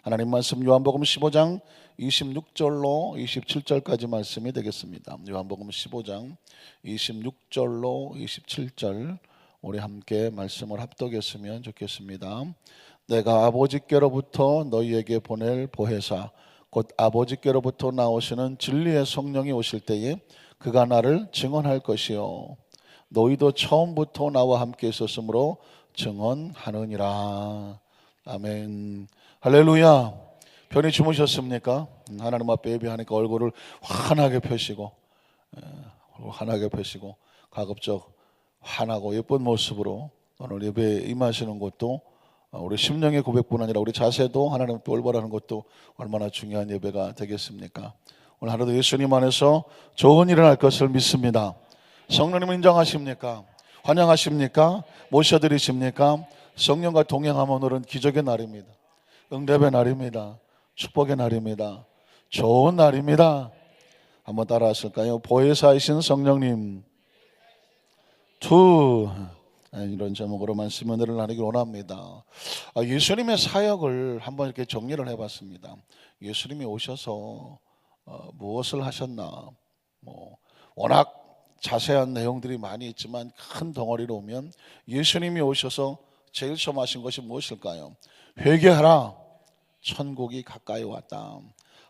하나님 말씀 요한복음 15장 26절로 27절까지 말씀이 되겠습니다. 요한복음 15장 26절로 27절 우리 함께 말씀을 합독했으면 좋겠습니다. 내가 아버지께로부터 너희에게 보낼 보혜사 곧 아버지께로부터 나오시는 진리의 성령이 오실 때에 그가 나를 증언할 것이요 너희도 처음부터 나와 함께 있었으므로 증언하느니라. 아멘. 할렐루야. 편히 주무셨습니까? 하나님 앞에 예배하니까 얼굴을 환하게 펴시고 가급적 환하고 예쁜 모습으로 오늘 예배에 임하시는 것도 우리 심령의 고백뿐 아니라 우리 자세도 하나님 앞에 올바르는 것도 얼마나 중요한 예배가 되겠습니까? 오늘 하루도 예수님 안에서 좋은 일을 할 것을 믿습니다. 성령님 인정하십니까? 환영하십니까? 모셔드리십니까? 성령과 동행하면 오늘은 기적의 날입니다. 응답의 날입니다. 축복의 날입니다. 좋은 날입니다. 한번 따라 하실까요? 보혜사이신 성령님 이런 제목으로 말씀 은혜를 나누기 원합니다. 예수님의 사역을 한번 이렇게 정리를 해봤습니다. 예수님이 오셔서 무엇을 하셨나, 워낙 자세한 내용들이 많이 있지만 큰 덩어리로 오면 예수님이 오셔서 제일 처음 하신 것이 무엇일까요? 회개하라, 천국이 가까이 왔다.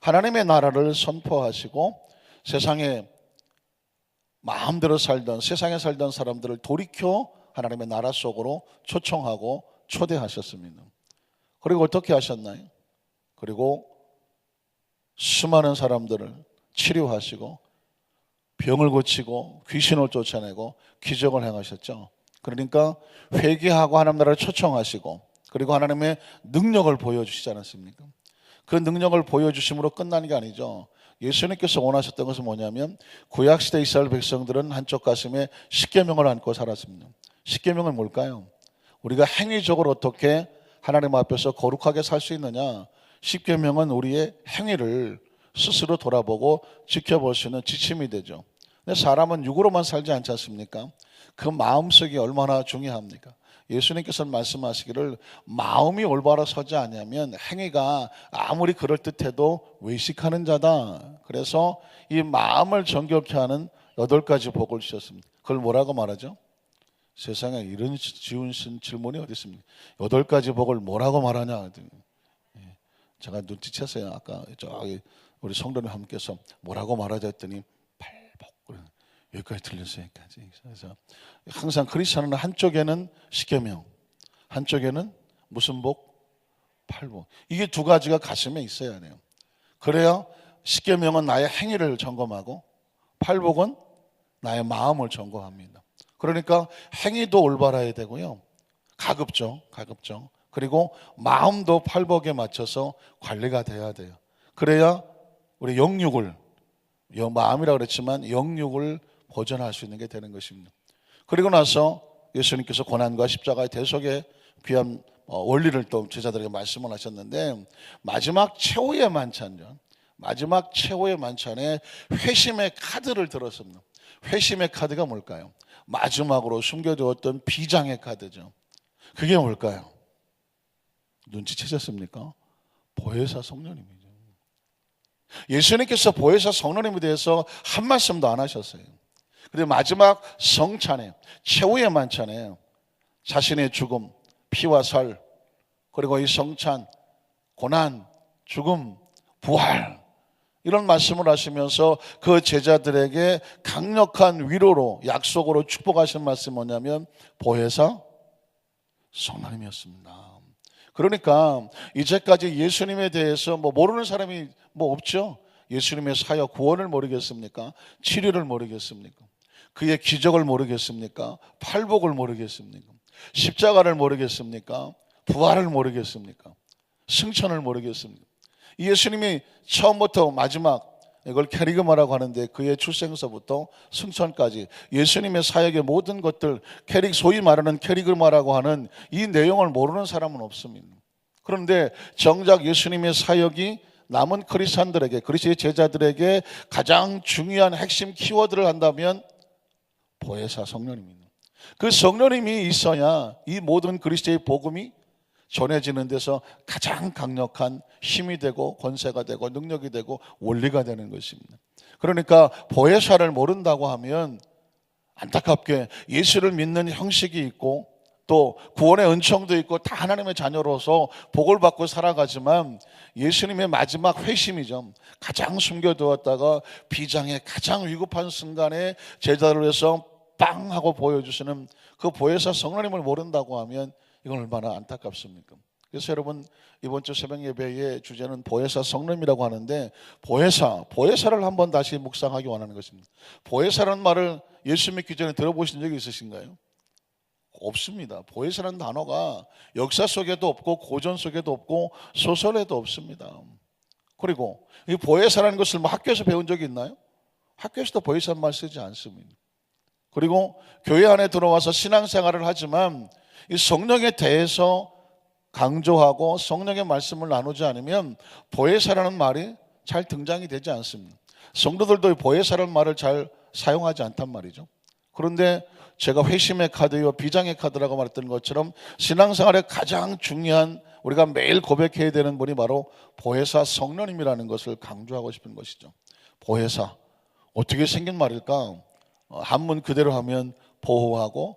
하나님의 나라를 선포하시고 세상에 마음대로 세상에 살던 사람들을 돌이켜 하나님의 나라 속으로 초청하고 초대하셨습니다. 그리고 어떻게 하셨나요? 그리고 수많은 사람들을 치료하시고 병을 고치고 귀신을 쫓아내고 기적을 행하셨죠. 그러니까 회개하고 하나님 나라를 초청하시고 그리고 하나님의 능력을 보여주시지 않았습니까? 그 능력을 보여주심으로 끝나는 게 아니죠. 예수님께서 원하셨던 것은 뭐냐면 구약시대 이스라엘 백성들은 한쪽 가슴에 십계명을 안고 살았습니다. 십계명은 뭘까요? 우리가 행위적으로 어떻게 하나님 앞에서 거룩하게 살 수 있느냐. 십계명은 우리의 행위를 스스로 돌아보고 지켜볼 수 있는 지침이 되죠. 근데 사람은 육으로만 살지 않지 않습니까? 그 마음속이 얼마나 중요합니까? 예수님께서는 말씀하시기를 마음이 올바로 서지 않으면 행위가 아무리 그럴듯해도 외식하는 자다. 그래서 이 마음을 정결케 하는 8가지 복을 주셨습니다. 그걸 뭐라고 말하죠? 세상에 이런 쉬운 질문이 어디 있습니까? 8가지 복을 뭐라고 말하냐? 제가 눈치챘어요. 아까 저기 우리 성도님 함께서 뭐라고 말하자 했더니 팔복. 여기까지 들렸어요. 여기까지. 그래서 항상 크리스천은 한쪽에는 십계명, 한쪽에는 무슨 복? 팔복. 이게 두 가지가 가슴에 있어야 돼요. 그래야 십계명은 나의 행위를 점검하고 팔복은 나의 마음을 점검합니다. 그러니까 행위도 올바라야 되고요. 가급적. 그리고 마음도 팔복에 맞춰서 관리가 돼야 돼요. 그래야 우리 영육을, 마음이라고 그랬지만 영육을 보존할 수 있는 게 되는 것입니다. 그리고 나서 예수님께서 고난과 십자가의 대속의 귀한 원리를 또 제자들에게 말씀을 하셨는데 마지막 최후의 만찬에 회심의 카드를 들었습니다. 회심의 카드가 뭘까요? 마지막으로 숨겨두었던 비장의 카드죠. 그게 뭘까요? 눈치채셨습니까? 보혜사 성령님이죠. 예수님께서 보혜사 성령님에 대해서 한 말씀도 안 하셨어요. 그런데 마지막 성찬에, 최후의 만찬에 자신의 죽음, 피와 살, 그리고 이 성찬, 고난, 죽음, 부활 이런 말씀을 하시면서 그 제자들에게 강력한 위로로 약속으로 축복하신 말씀이 뭐냐면 보혜사 성령님이었습니다. 그러니까 이제까지 예수님에 대해서 모르는 사람이 없죠. 예수님의 사역 구원을 모르겠습니까? 치료를 모르겠습니까? 그의 기적을 모르겠습니까? 팔복을 모르겠습니까? 십자가를 모르겠습니까? 부활을 모르겠습니까? 승천을 모르겠습니까? 예수님이 처음부터 마지막, 이걸 캐리그마라고 하는데 그의 출생서부터 승천까지 예수님의 사역의 모든 것들, 소위 말하는 캐리그마라고 하는 이 내용을 모르는 사람은 없습니다. 그런데 정작 예수님의 사역이 남은 크리스찬들에게, 그리스도의 제자들에게 가장 중요한 핵심 키워드를 한다면 보혜사 성령님입니다. 그 성령님이 있어야 이 모든 그리스도의 복음이 전해지는 데서 가장 강력한 힘이 되고 권세가 되고 능력이 되고 원리가 되는 것입니다. 그러니까 보혜사를 모른다고 하면 안타깝게 예수를 믿는 형식이 있고 또 구원의 은총도 있고 다 하나님의 자녀로서 복을 받고 살아가지만 예수님의 마지막 회심이죠. 가장 숨겨두었다가 비장의 가장 위급한 순간에 제자를 위해서 빵 하고 보여주시는 그 보혜사 성령님을 모른다고 하면 이건 얼마나 안타깝습니까? 그래서 여러분, 이번 주 새벽 예배의 주제는 보혜사 성령님이라고 하는데, 보혜사를 한번 다시 묵상하기 원하는 것입니다. 보혜사라는 말을 예수 믿기 전에 들어보신 적이 있으신가요? 없습니다. 보혜사라는 단어가 역사 속에도 없고 고전 속에도 없고 소설에도 없습니다. 그리고 이 보혜사라는 것을 뭐 학교에서 배운 적이 있나요? 학교에서도 보혜사란 말 쓰지 않습니다. 그리고 교회 안에 들어와서 신앙생활을 하지만 이 성령에 대해서 강조하고 성령의 말씀을 나누지 않으면 보혜사라는 말이 잘 등장이 되지 않습니다. 성도들도 보혜사라는 말을 잘 사용하지 않단 말이죠. 그런데 제가 회심의 카드요 비장의 카드라고 말했던 것처럼 신앙생활의 가장 중요한 우리가 매일 고백해야 되는 분이 바로 보혜사 성령님이라는 것을 강조하고 싶은 것이죠. 보혜사, 어떻게 생긴 말일까? 한문 그대로 하면 보호하고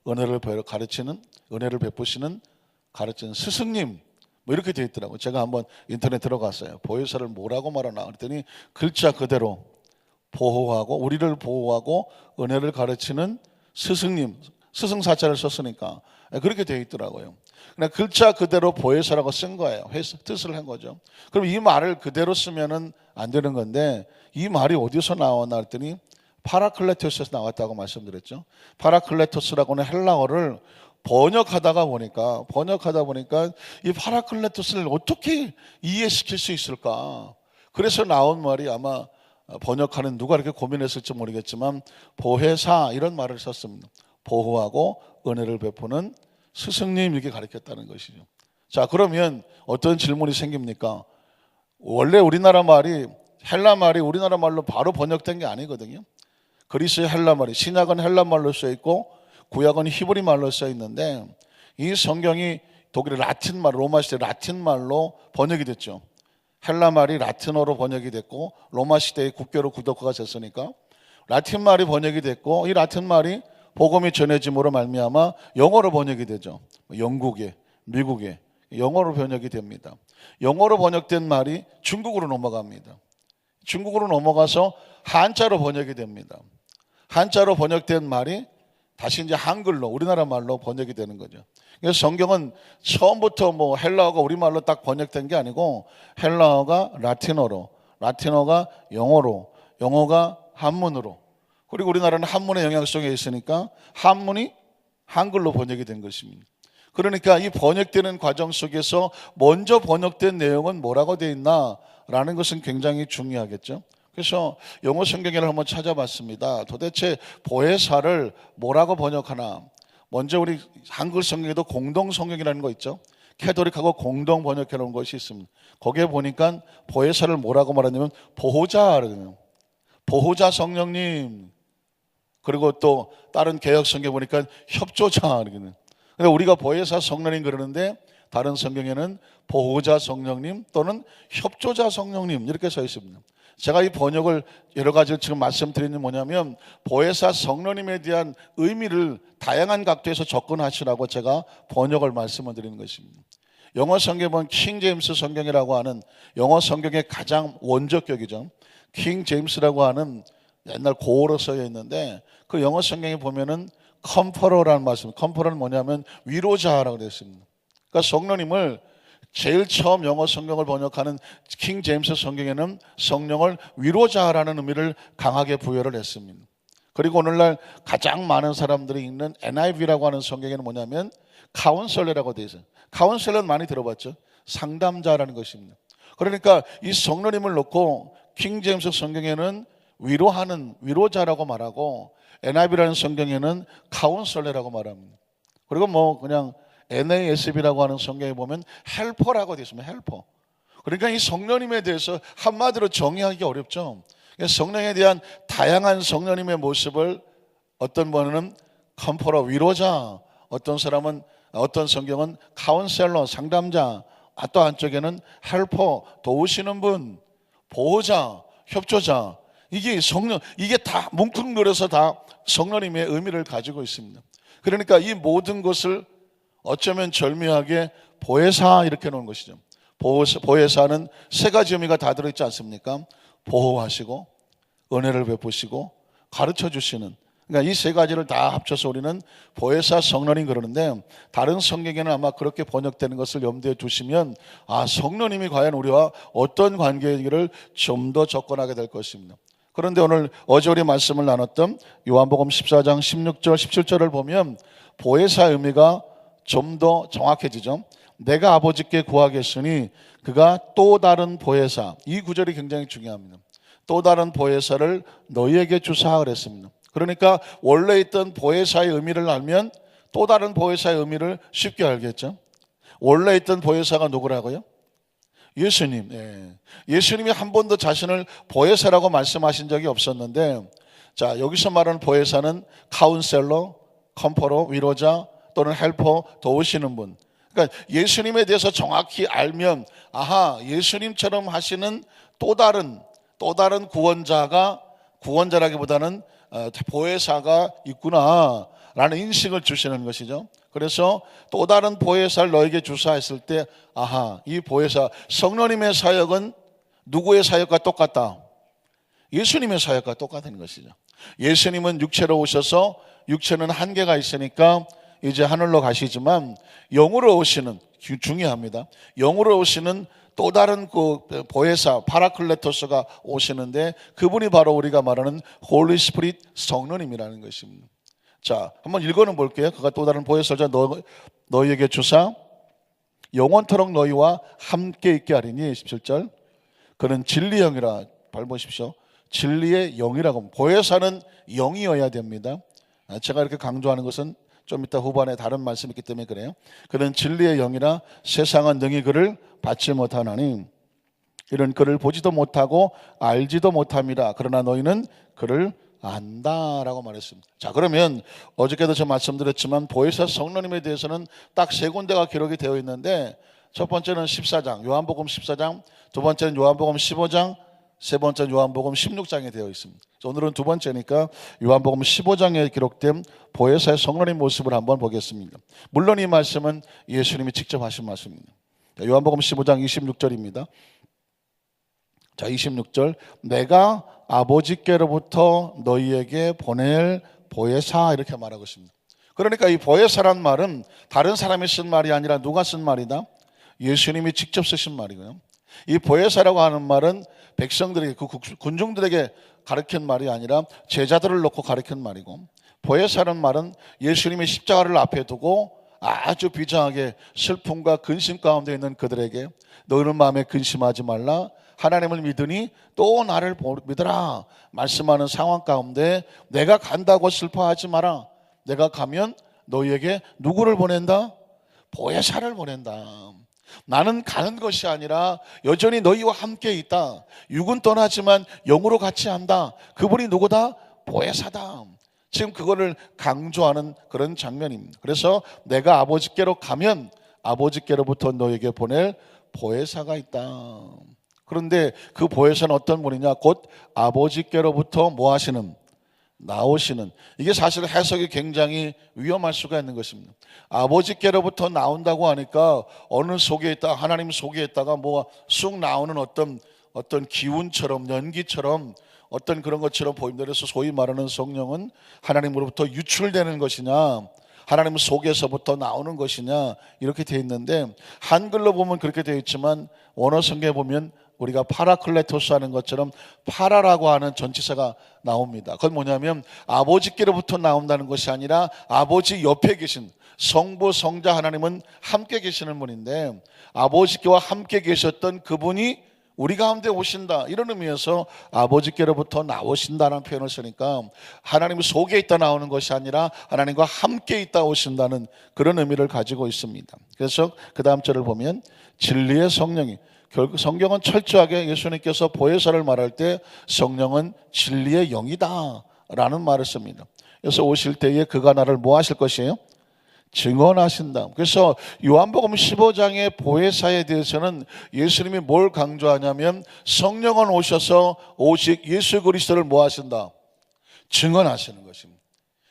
은혜를 가르치는, 은혜를 베푸시는, 가르치는 스승님, 뭐 이렇게 되어 있더라고요. 제가 한번 인터넷 들어갔어요. 보혜사를 뭐라고 말하나 그랬더니 글자 그대로 보호하고, 우리를 보호하고 은혜를 가르치는 스승님, 스승사자를 썼으니까 그렇게 되어 있더라고요. 그냥 글자 그대로 보혜사라고 쓴 거예요. 뜻을 한 거죠. 그럼 이 말을 그대로 쓰면은 안 되는 건데, 이 말이 어디서 나왔나 했더니 파라클레토스에서 나왔다고 말씀드렸죠. 파라클레토스라고는 헬라어를 번역하다 보니까 이 파라클레토스를 어떻게 이해시킬 수 있을까? 그래서 나온 말이 아마 번역하는 누가 이렇게 고민했을지 모르겠지만 보혜사 이런 말을 썼습니다. 보호하고 은혜를 베푸는 스승님, 이렇게 가르쳤다는 것이죠. 자, 그러면 어떤 질문이 생깁니까? 원래 우리나라 말이, 헬라 말이 우리나라 말로 바로 번역된 게 아니거든요. 그리스의 헬라 말이, 신약은 헬라 말로 써 있고 구약은 히브리 말로 써 있는데, 이 성경이 독일의 라틴 말, 로마 시대 라틴 말로 번역이 됐죠. 헬라 말이 라틴어로 번역이 됐고 로마 시대의 국교로 구독화가 됐으니까 라틴 말이 번역이 됐고, 이 라틴 말이 복음이 전해짐으로 말미암아 영어로 번역이 되죠. 영국에, 미국에 영어로 번역이 됩니다. 영어로 번역된 말이 중국으로 넘어갑니다. 중국으로 넘어가서 한자로 번역이 됩니다. 한자로 번역된 말이 다시 이제 한글로, 우리나라 말로 번역이 되는 거죠. 그래서 성경은 처음부터 뭐 헬라어가 우리말로 딱 번역된 게 아니고 헬라어가 라틴어로, 라틴어가 영어로, 영어가 한문으로, 그리고 우리나라는 한문의 영향성에 있으니까 한문이 한글로 번역이 된 것입니다. 그러니까 이 번역되는 과정 속에서 먼저 번역된 내용은 뭐라고 되어 있나라는 것은 굉장히 중요하겠죠. 그래서 영어 성경을 한번 찾아봤습니다. 도대체 보혜사를 뭐라고 번역하나? 먼저 우리 한글 성경에도 공동 성경이라는 거 있죠. 캐톨릭하고 공동 번역해 놓은 것이 있습니다. 거기에 보니까 보혜사를 뭐라고 말하냐면 보호자, 보호자 성령님. 그리고 또 다른 개혁 성경 보니까 협조자. 근데 우리가 보혜사 성령님 그러는데 다른 성경에는 보호자 성령님 또는 협조자 성령님 이렇게 써 있습니다. 제가 이 번역을 여러 가지를 지금 말씀드리는 뭐냐면 보혜사 성령님에 대한 의미를 다양한 각도에서 접근하시라고 제가 번역을 말씀을 드리는 것입니다. 영어 성경에 보면 킹 제임스 성경이라고 하는 영어 성경의 가장 원조격이죠. 킹 제임스라고 하는 옛날 고어로 쓰여 있는데 그 영어 성경에 보면은 컴퍼러라는 말씀, 컴퍼러는 뭐냐면 위로자라고 되어 있습니다. 그러니까 성령님을 제일 처음 영어 성경을 번역하는 킹 제임스 성경에는 성령을 위로자라는 의미를 강하게 부여를 했습니다. 그리고 오늘날 가장 많은 사람들이 읽는 NIV라고 하는 성경에는 뭐냐면 카운셀러라고 되어 있어요. 카운셀러는 많이 들어봤죠? 상담자라는 것입니다. 그러니까 이 성령님을 놓고 킹 제임스 성경에는 위로하는 위로자라고 말하고 NIV라는 성경에는 카운셀러라고 말합니다. 그리고 뭐 그냥 NASB라고 하는 성경에 보면 헬퍼라고 되어 있습니다. 헬퍼. 그러니까 이 성령님에 대해서 한마디로 정의하기 어렵죠. 성령에 대한 다양한 성령님의 모습을 어떤 분은 컴퍼러 위로자, 어떤 사람은 어떤 성경은 카운셀러, 상담자, 또 한쪽에는 헬퍼, 도우시는 분, 보호자, 협조자. 이게 성령, 이게 다 뭉뚱그려서 다 성령님의 의미를 가지고 있습니다. 그러니까 이 모든 것을 어쩌면 절묘하게 보혜사 이렇게 놓은 것이죠. 보혜사는 세 가지 의미가 다 들어있지 않습니까? 보호하시고 은혜를 베푸시고 가르쳐 주시는, 그러니까 이 세 가지를 다 합쳐서 우리는 보혜사 성령님 그러는데, 다른 성경에는 아마 그렇게 번역되는 것을 염두에 두시면 성령님이 과연 우리와 어떤 관계이기를 좀 더 접근하게 될 것입니다. 그런데 오늘 어제 우리 말씀을 나눴던 요한복음 14장 16절 17절을 보면 보혜사 의미가 좀 더 정확해지죠. 내가 아버지께 구하겠으니 그가 또 다른 보혜사, 이 구절이 굉장히 중요합니다. 또 다른 보혜사를 너희에게 주사 그랬습니다. 그러니까 원래 있던 보혜사의 의미를 알면 또 다른 보혜사의 의미를 쉽게 알겠죠. 원래 있던 보혜사가 누구라고요? 예수님. 예수님이 한 번도 자신을 보혜사라고 말씀하신 적이 없었는데, 자, 여기서 말하는 보혜사는 카운셀러, 컴퍼러, 위로자 또는 헬퍼, 도우시는 분. 그러니까 예수님에 대해서 정확히 알면 예수님처럼 하시는 또 다른 구원자라기보다는 보혜사가 있구나 라는 인식을 주시는 것이죠. 그래서 또 다른 보혜사를 너에게 주사했을 때 이 보혜사 성령님의 사역은 누구의 사역과 똑같다? 예수님의 사역과 똑같은 것이죠. 예수님은 육체로 오셔서 육체는 한계가 있으니까 이제 하늘로 가시지만 영으로 오시는, 중요합니다, 영으로 오시는 또 다른 그 보혜사 파라클레토스가 오시는데 그분이 바로 우리가 말하는 홀리 스피릿 성령님이라는 것입니다. 자, 한번 읽어는 볼게요. 그가 또 다른 보혜사자 너희에게 주사 영원토록 너희와 함께 있게 하리니 17절 그는 진리의 영이라, 밟으십시오. 진리의 영이라고. 보혜사는 영이어야 됩니다. 제가 이렇게 강조하는 것은 좀 이따 후반에 다른 말씀이 있기 때문에 그래요. 그는 진리의 영이라 세상은 능히 그를 받지 못하나니 이런 그를 보지도 못하고 알지도 못함이라. 그러나 너희는 그를 안다라고 말했습니다. 자, 그러면 어저께도 제가 말씀드렸지만 보혜사 성령님에 대해서는 딱 세 군데가 기록이 되어 있는데, 첫 번째는 14장 요한복음 14장, 두 번째는 요한복음 15장, 세 번째는 요한복음 16장에 되어 있습니다. 오늘은 두 번째니까 요한복음 15장에 기록된 보혜사의 성령님 모습을 한번 보겠습니다. 물론 이 말씀은 예수님이 직접 하신 말씀입니다. 요한복음 15장 26절입니다. 자, 26절 내가 아버지께로부터 너희에게 보낼 보혜사 이렇게 말하고 있습니다. 그러니까 이 보혜사란 말은 다른 사람이 쓴 말이 아니라 누가 쓴 말이다? 예수님이 직접 쓰신 말이고요. 이 보혜사라고 하는 말은 백성들에게, 그 군중들에게 가르친 말이 아니라 제자들을 놓고 가르친 말이고, 보혜사라는 말은 예수님이 십자가를 앞에 두고 아주 비장하게 슬픔과 근심 가운데 있는 그들에게 너희는 마음에 근심하지 말라, 하나님을 믿으니 또 나를 믿으라 말씀하는 상황 가운데 내가 간다고 슬퍼하지 마라. 내가 가면 너희에게 누구를 보낸다? 보혜사를 보낸다. 나는 가는 것이 아니라 여전히 너희와 함께 있다. 육은 떠나지만 영으로 같이 한다. 그분이 누구다? 보혜사다. 지금 그거를 강조하는 그런 장면입니다. 그래서 내가 아버지께로 가면 아버지께로부터 너에게 보낼 보혜사가 있다. 그런데 그 보혜사는 어떤 분이냐? 곧 아버지께로부터 뭐 하시는? 나오시는. 이게 사실 해석이 굉장히 위험할 수가 있는 것입니다. 아버지께로부터 나온다고 하니까 어느 속에 있다, 하나님 속에 있다가 뭐 쑥 나오는 어떤 기운처럼, 연기처럼 어떤 그런 것처럼 보입니다. 그래서 소위 말하는 성령은 하나님으로부터 유출되는 것이냐, 하나님 속에서부터 나오는 것이냐, 이렇게 되어 있는데, 한글로 보면 그렇게 되어 있지만 원어 성경에 보면 우리가 파라클레토스 하는 것처럼 파라라고 하는 전치사가 나옵니다. 그건 뭐냐면 아버지께로부터 나온다는 것이 아니라 아버지 옆에 계신 성부 성자 하나님은 함께 계시는 분인데, 아버지께와 함께 계셨던 그분이 우리 가운데 오신다, 이런 의미에서 아버지께로부터 나오신다는 표현을 쓰니까 하나님 속에 있다 나오는 것이 아니라 하나님과 함께 있다 오신다는 그런 의미를 가지고 있습니다. 그래서 그 다음 절을 보면 진리의 성령이, 결국 성경은 철저하게 예수님께서 보혜사를 말할 때 성령은 진리의 영이다 라는 말을 씁니다. 그래서 오실 때에 그가 나를 뭐 하실 것이에요? 증언하신다. 그래서 요한복음 15장의 보혜사에 대해서는 예수님이 뭘 강조하냐면 성령은 오셔서 오직 예수 그리스도를 뭐 하신다? 증언하시는 것입니다.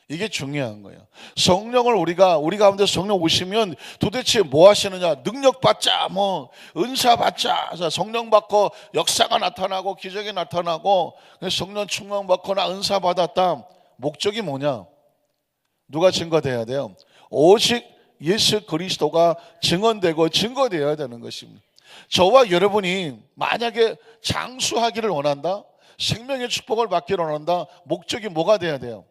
이게 중요한 거예요. 성령을 우리 가운데 성령 오시면 도대체 뭐 하시느냐? 능력 받자, 뭐 은사 받자, 성령 받고 역사가 나타나고 기적이 나타나고 성령 충만 받거나 은사 받았다. 목적이 뭐냐? 누가 증거돼야 돼요? 오직 예수 그리스도가 증언되고 증거되어야 되는 것입니다. 저와 여러분이 만약에 장수하기를 원한다, 생명의 축복을 받기를 원한다, 목적이 뭐가 돼야 돼요?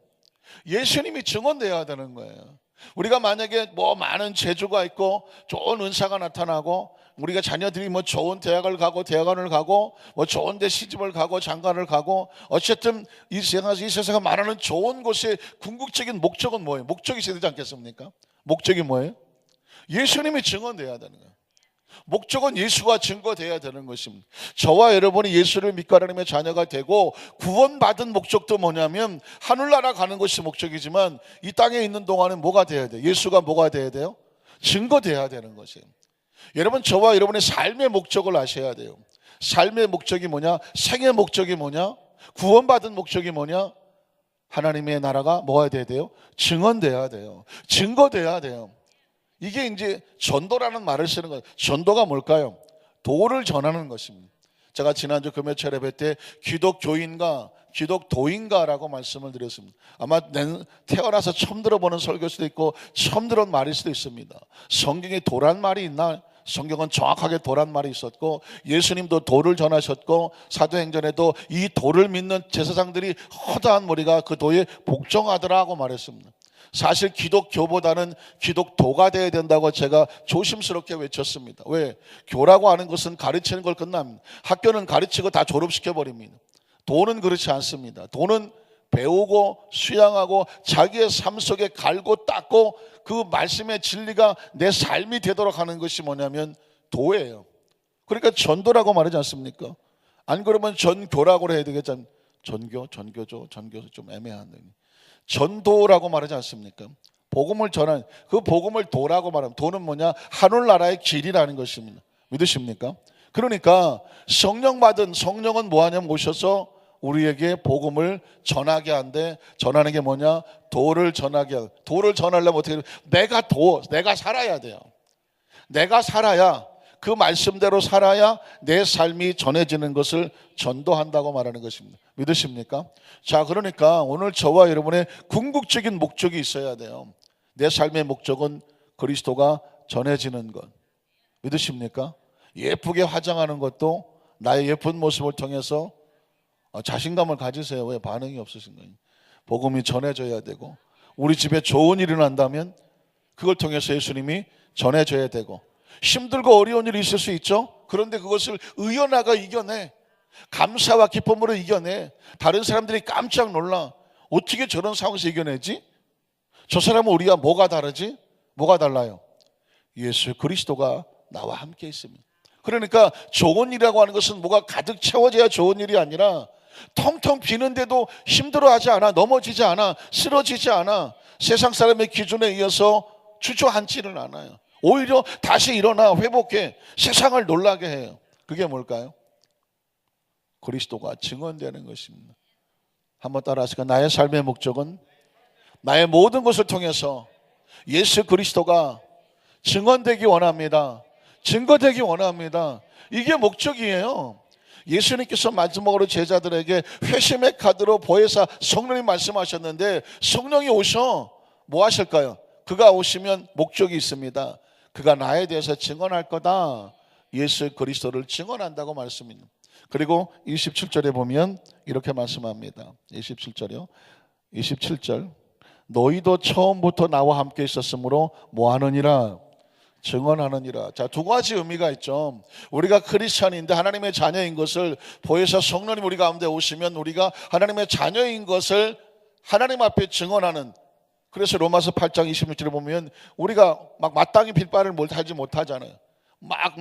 예수님이 증언되어야 되는 거예요. 우리가 만약에 뭐 많은 재주가 있고 좋은 은사가 나타나고 우리가 자녀들이 뭐 좋은 대학을 가고 대학원을 가고 뭐 좋은 데 시집을 가고 장가를 가고 어쨌든 이 세상에 말하는 좋은 곳의 궁극적인 목적은 뭐예요? 목적이 있어야 되지 않겠습니까? 목적이 뭐예요? 예수님이 증언되어야 되는 거예요. 목적은 예수가 증거되어야 되는 것입니다. 저와 여러분이 예수를 믿고 하나님의 자녀가 되고 구원받은 목적도 뭐냐면 하늘나라 가는 것이 목적이지만 이 땅에 있는 동안은 뭐가 돼야 돼요? 예수가 뭐가 돼야 돼요? 증거되어야 되는 것이에요. 여러분, 저와 여러분의 삶의 목적을 아셔야 돼요. 삶의 목적이 뭐냐? 생의 목적이 뭐냐? 구원받은 목적이 뭐냐? 하나님의 나라가 뭐가 돼야 돼요? 증언돼야 돼요. 증거돼야 돼요. 이게 이제 전도라는 말을 쓰는 거예요. 전도가 뭘까요? 도를 전하는 것입니다. 제가 지난주 금요철 예배 때 기독교인가 기독도인가라고 말씀을 드렸습니다. 아마 태어나서 처음 들어보는 설교일 수도 있고 처음 들은 말일 수도 있습니다. 성경에 도란 말이 있나? 성경은 정확하게 도란 말이 있었고 예수님도 도를 전하셨고 사도행전에도 이 도를 믿는 제사장들이 허다한 머리가 그 도에 복종하더라고 말했습니다. 사실 기독교보다는 기독도가 되어야 된다고 제가 조심스럽게 외쳤습니다. 왜? 교라고 하는 것은 가르치는 걸 끝납니다. 학교는 가르치고 다 졸업시켜버립니다. 도는 그렇지 않습니다. 도는 배우고 수양하고 자기의 삶 속에 갈고 닦고 그 말씀의 진리가 내 삶이 되도록 하는 것이 뭐냐면 도예요. 그러니까 전도라고 말하지 않습니까? 안 그러면 전교라고 해야 되겠잖아요. 전교죠. 좀 애매한데. 전도라고 말하지 않습니까? 복음을 전하는, 그 복음을 도라고 말하면 도는 뭐냐? 하늘나라의 길이라는 것입니다. 믿으십니까? 그러니까 성령은 뭐하냐면 오셔서 우리에게 복음을 전하게 한데, 전하는 게 뭐냐? 도를 전하게 하고. 도를 전하려면 어떻게 해요? 내가 살아야 돼요. 내가 살아야, 그 말씀대로 살아야 내 삶이 전해지는 것을 전도한다고 말하는 것입니다. 믿으십니까? 자, 그러니까 오늘 저와 여러분의 궁극적인 목적이 있어야 돼요. 내 삶의 목적은 그리스도가 전해지는 것. 믿으십니까? 예쁘게 화장하는 것도 나의 예쁜 모습을 통해서 자신감을 가지세요. 왜 반응이 없으신 거예요? 복음이 전해져야 되고, 우리 집에 좋은 일이 난다면 그걸 통해서 예수님이 전해져야 되고, 힘들고 어려운 일이 있을 수 있죠. 그런데 그것을 의연하게 이겨내, 감사와 기쁨으로 이겨내. 다른 사람들이 깜짝 놀라. 어떻게 저런 상황에서 이겨내지? 저 사람은 우리가 뭐가 다르지? 뭐가 달라요? 예수 그리스도가 나와 함께 있습니다. 그러니까 좋은 일이라고 하는 것은 뭐가 가득 채워져야 좋은 일이 아니라 텅텅 비는데도 힘들어하지 않아, 넘어지지 않아, 쓰러지지 않아, 세상 사람의 기준에 의해서 주저앉지는 않아요. 오히려 다시 일어나 회복해 세상을 놀라게 해요. 그게 뭘까요? 그리스도가 증언되는 것입니다. 한번 따라하시까? 나의 삶의 목적은 나의 모든 것을 통해서 예수 그리스도가 증언되기 원합니다. 증거되기 원합니다. 이게 목적이에요. 예수님께서 마지막으로 제자들에게 회심의 카드로 보혜사 성령님 말씀하셨는데, 성령이 오셔 뭐 하실까요? 그가 오시면 목적이 있습니다. 그가 나에 대해서 증언할 거다. 예수 그리스도를 증언한다고 말씀입니다. 그리고 27절에 보면 이렇게 말씀합니다. 27절이요. 27절. 너희도 처음부터 나와 함께 있었으므로 뭐 하느니라? 증언하느니라. 자, 두 가지 의미가 있죠. 우리가 크리스찬인데 하나님의 자녀인 것을 보혜사 성령님 우리 가운데 오시면 우리가 하나님의 자녀인 것을 하나님 앞에 증언하는. 그래서 로마서 8장 26절에 보면 우리가 막 마땅히 빌바를 하지 못하잖아요. 막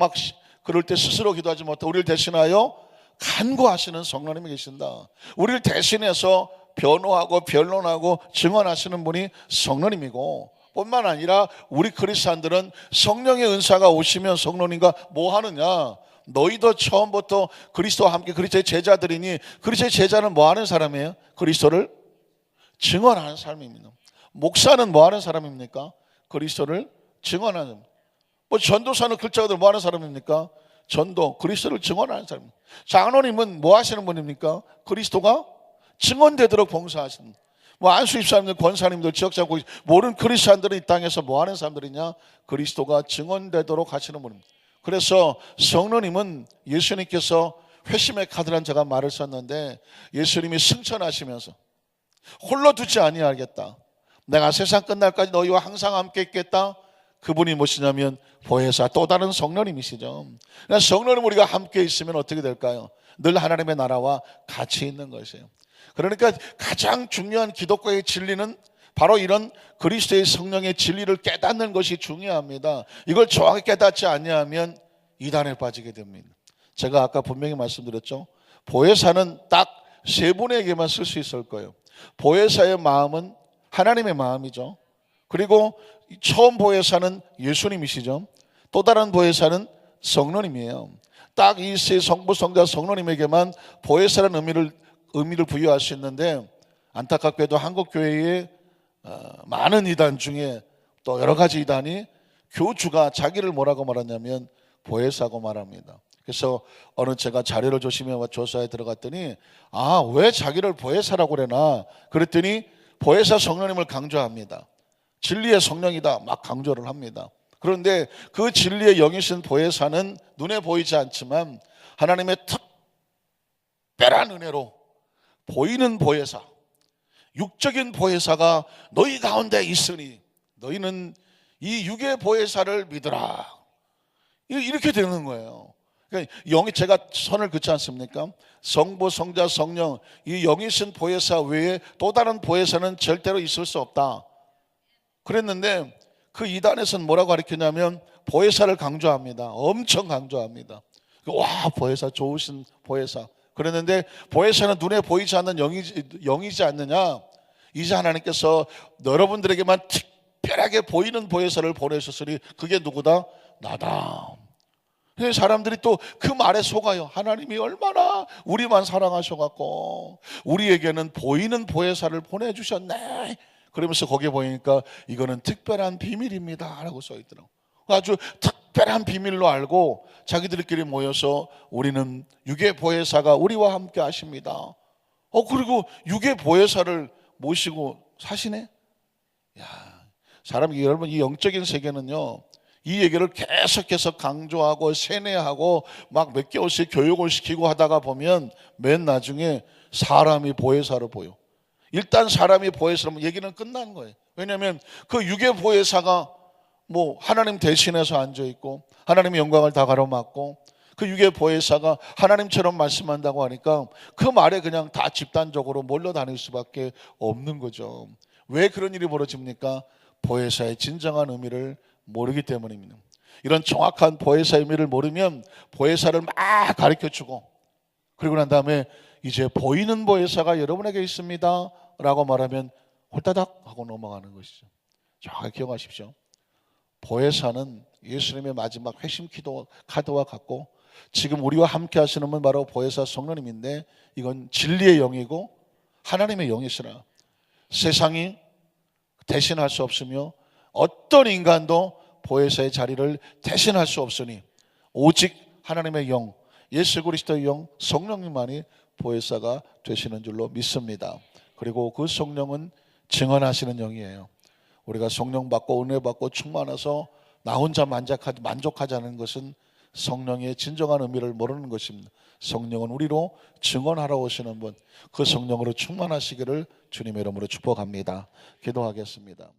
그럴 때 스스로 기도하지 못하고 우리를 대신하여 간구하시는 성령님이 계신다. 우리를 대신해서 변호하고 변론하고 증언하시는 분이 성령님이고, 뿐만 아니라 우리 그리스도인들은 성령의 은사가 오시면 성령님과 뭐 하느냐? 너희도 처음부터 그리스도와 함께 그리스도의 제자들이니, 그리스도의 제자는 뭐 하는 사람이에요? 그리스도를 증언하는 사람입니다. 목사는 뭐 하는 사람입니까? 그리스도를 증언하는. 뭐 전도사는 글자 그대로 뭐 하는 사람입니까? 전도, 그리스도를 증언하는 사람입니다. 장로님은 뭐 하시는 분입니까? 그리스도가 증언되도록 봉사하시는. 뭐 안수 집사님들, 권사님들, 지역장고 모든 그리스도인들은 이 땅에서 뭐 하는 사람들이냐? 그리스도가 증언되도록 하시는 분입니다. 그래서 성령님은 예수님께서 회심의 카드란 제가 말을 썼는데, 예수님이 승천하시면서 홀로 두지 아니하겠다, 내가 세상 끝날까지 너희와 항상 함께 있겠다. 그분이 무엇이냐면 보혜사, 또 다른 성령님이시죠. 그러니까 성령님 우리가 함께 있으면 어떻게 될까요? 늘 하나님의 나라와 같이 있는 것이에요. 그러니까 가장 중요한 기독교의 진리는 바로 이런 그리스도의 성령의 진리를 깨닫는 것이 중요합니다. 이걸 정확히 깨닫지 않냐면 이단에 빠지게 됩니다. 제가 아까 분명히 말씀드렸죠. 보혜사는 딱 세 분에게만 쓸 수 있을 거예요. 보혜사의 마음은 하나님의 마음이죠. 그리고 처음 보혜사는 예수님이시죠. 또 다른 보혜사는 성령님이에요. 딱 이 세 성부, 성자, 성령님에게만 보혜사라는 의미를 부여할 수 있는데, 안타깝게도 한국 교회의 많은 이단 중에 또 여러 가지 이단이 교주가 자기를 뭐라고 말하냐면 보혜사고 말합니다. 그래서 어느 제가 자료를 조심해 조사에 들어갔더니, 왜 자기를 보혜사라고 그러나 그랬더니 보혜사 성령님을 강조합니다. 진리의 성령이다 막 강조를 합니다. 그런데 그 진리의 영이신 보혜사는 눈에 보이지 않지만 하나님의 특별한 은혜로 보이는 보혜사, 육적인 보혜사가 너희 가운데 있으니 너희는 이 육의 보혜사를 믿으라, 이렇게 되는 거예요. 그러니까 영이, 제가 선을 긋지 않습니까? 성부, 성자, 성령, 이 영이신 보혜사 외에 또 다른 보혜사는 절대로 있을 수 없다 그랬는데, 그 이단에서는 뭐라고 가르치냐면 보혜사를 강조합니다. 엄청 강조합니다. 와, 보혜사, 좋으신 보혜사. 그랬는데 보혜사는 눈에 보이지 않는 영이지 않느냐? 이제 하나님께서 여러분들에게만 특별하게 보이는 보혜사를 보내셨으니 그게 누구다? 나다. 사람들이 또 그 말에 속아요. 하나님이 얼마나 우리만 사랑하셔갖고 우리에게는 보이는 보혜사를 보내주셨네. 그러면서 거기에 보니까 이거는 특별한 비밀입니다 라고 써있더라고요. 아주 특별한 비밀로 알고 자기들끼리 모여서 우리는 육의 보혜사가 우리와 함께 하십니다. 그리고 육의 보혜사를 모시고 사시네. 사람이, 여러분, 이 영적인 세계는요, 이 얘기를 계속해서 강조하고 세뇌하고 막 몇 개월씩 교육을 시키고 하다가 보면 맨 나중에 사람이 보혜사로 보여. 일단 사람이 보혜사라면 얘기는 끝난 거예요. 왜냐하면 그 육의 보혜사가 뭐 하나님 대신해서 앉아있고 하나님의 영광을 다 가로막고 그 육의 보혜사가 하나님처럼 말씀한다고 하니까 그 말에 그냥 다 집단적으로 몰려다닐 수밖에 없는 거죠. 왜 그런 일이 벌어집니까? 보혜사의 진정한 의미를 모르기 때문입니다. 이런 정확한 보혜사의 의미를 모르면 보혜사를 막 가르쳐주고, 그리고 난 다음에 이제 보이는 보혜사가 여러분에게 있습니다 라고 말하면 홀다닥 하고 넘어가는 것이죠. 정확히 기억하십시오. 보혜사는 예수님의 마지막 회심 기도 카드와 같고, 지금 우리와 함께 하시는 분 바로 보혜사 성령님인데, 이건 진리의 영이고 하나님의 영이시라 세상이 대신할 수 없으며 어떤 인간도 보혜사의 자리를 대신할 수 없으니 오직 하나님의 영, 예수 그리스도의 영, 성령님만이 보혜사가 되시는 줄로 믿습니다. 그리고 그 성령은 증언하시는 영이에요. 우리가 성령 받고 은혜 받고 충만해서 나 혼자 만족하지 않는 것은 성령의 진정한 의미를 모르는 것입니다. 성령은 우리로 증언하러 오시는 분, 그 성령으로 충만하시기를 주님의 이름으로 축복합니다. 기도하겠습니다.